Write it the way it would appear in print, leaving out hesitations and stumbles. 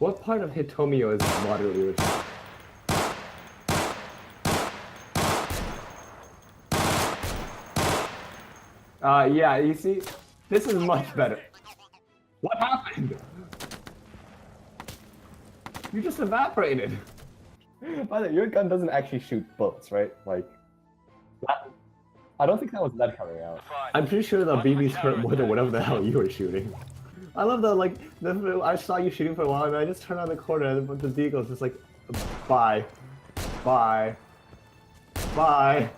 What part of Hitomio is moderately rich? Yeah, you see, this is much better. What happened? You just evaporated. By the way, your gun doesn't actually shoot bullets, right? Like, I don't think that was lead coming out. I'm pretty sure the BBs hurt more than whatever the hell you were shooting. I love the, like, I saw you shooting for a while and I just turned on the corner and the deagle's just like, bye. Bye. Bye.